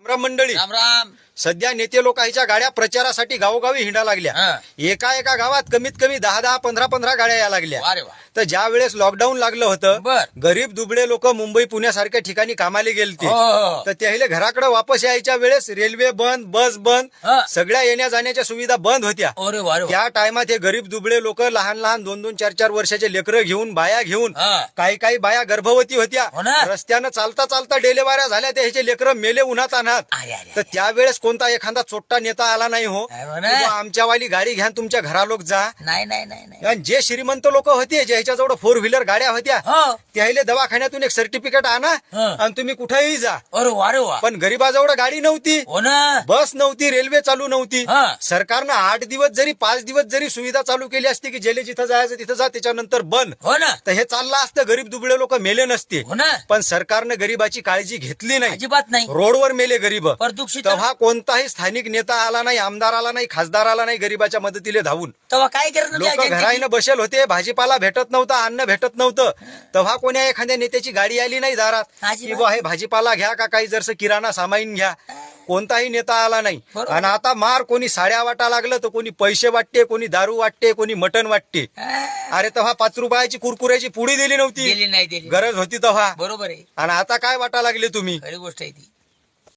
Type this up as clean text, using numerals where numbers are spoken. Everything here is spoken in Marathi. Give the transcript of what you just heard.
राम मंडळी, राम राम. सध्या नेते लोकांच्या गाड्या प्रचारासाठी गावोगावी हिंडा लागल्या. एका एका गावात कमीत कमी 10-10, 15-15 गाड्या या लागल्या. वा रे वा. तर ज्या वेळेस लॉकडाऊन लागलं होतं, बर. गरीब दुबळे लोक मुंबई पुण्यासारख्या ठिकाणी कामाला गेलते. हो. तर त्याहिले घराकडे वापस यायच्या वेळेस रेल्वे बंद, बस बंद, हा. सगळ्या येण्या जाण्याच्या सुविधा बंद होत्या. अरे वा रे वा. त्या टायमात हे गरीब दुबळे लोक लहान लहान 2-2, 4-4 वर्षाचे लेकरं घेऊन, बाया घेऊन, हा. काही काही बाया गर्भवती होत्या, हो ना. रस्त्यानं चालता चालता डिलेवाऱ्या झाल्या. त्या ह्याचे लेकरं मेले उन्हात आणत. अरे, अरे, तर त्यावेळेस कोणता एखादा चोट्टा नेता आला नाही हो, हो की ना. बुवा आमच्यावाली गाडी घ्या तुमच्या घरा लोक जा. नाही नाही नाही नाही. आणि जे श्रीमंत लोक होते, ज्याच्याजवळ 4 व्हीलर गाड्या होत्या, हो. त्याहिले दवाखान्यातून एक सर्टिफिकेट आणा हा. आणि तुम्ही कुठेही जा. अरे वा रे वा. पण गरीबाजवळ गाडी नव्हती, हो ना. बस नव्हती, रेल्वे चालू नव्हती. हा. सरकारनं 8 दिवस जरी 5 दिवस जरी सुविधा चालू केली असती की जेले जिथं जायचं तिथं जा, त्याच्यानंतर बंद, हो ना. तर हे चाललं असतं, गरीब दुबळे लोक मेले नसते. हो ना. पण सरकारनं गरीबाची काळजी घेतली नाही. अजिबात नाही. रोडवर मेले गरीब. प्रदूषित. तेव्हा कोणताही स्थानिक नेता आला नाही, आमदार आला नाही, खासदार आला नाही गरीबाच्या मदतीला धावून. तेव्हा काय करत लोक घराईनं बसेल होते, भाजीपाला भेटत नव्हता, अन्न भेटत नव्हतं. तेव्हा कोण्या एखाद्या नेत्याची गाडी आली नाही दारात की बुवा हे भाजीपाला घ्या का काही जरसं किराणा सामाईन घ्या. कोणताही नेता आला नाही. बरोबर. आणि आता मार, कोणी साड्या वाटा लागलं तर कोणी पैसे वाटते, कोणी दारू वाटते, कोणी मटण वाटते. अरे तेव्हा 5 रुपयाची कुरकुऱ्याची पुडी दिली नव्हती, दिली नाही दिली. गरज होती तेव्हा. बरोबर आहे. आणि आता काय वाटा लागले तुम्ही? खरी गोष्ट आहे ती.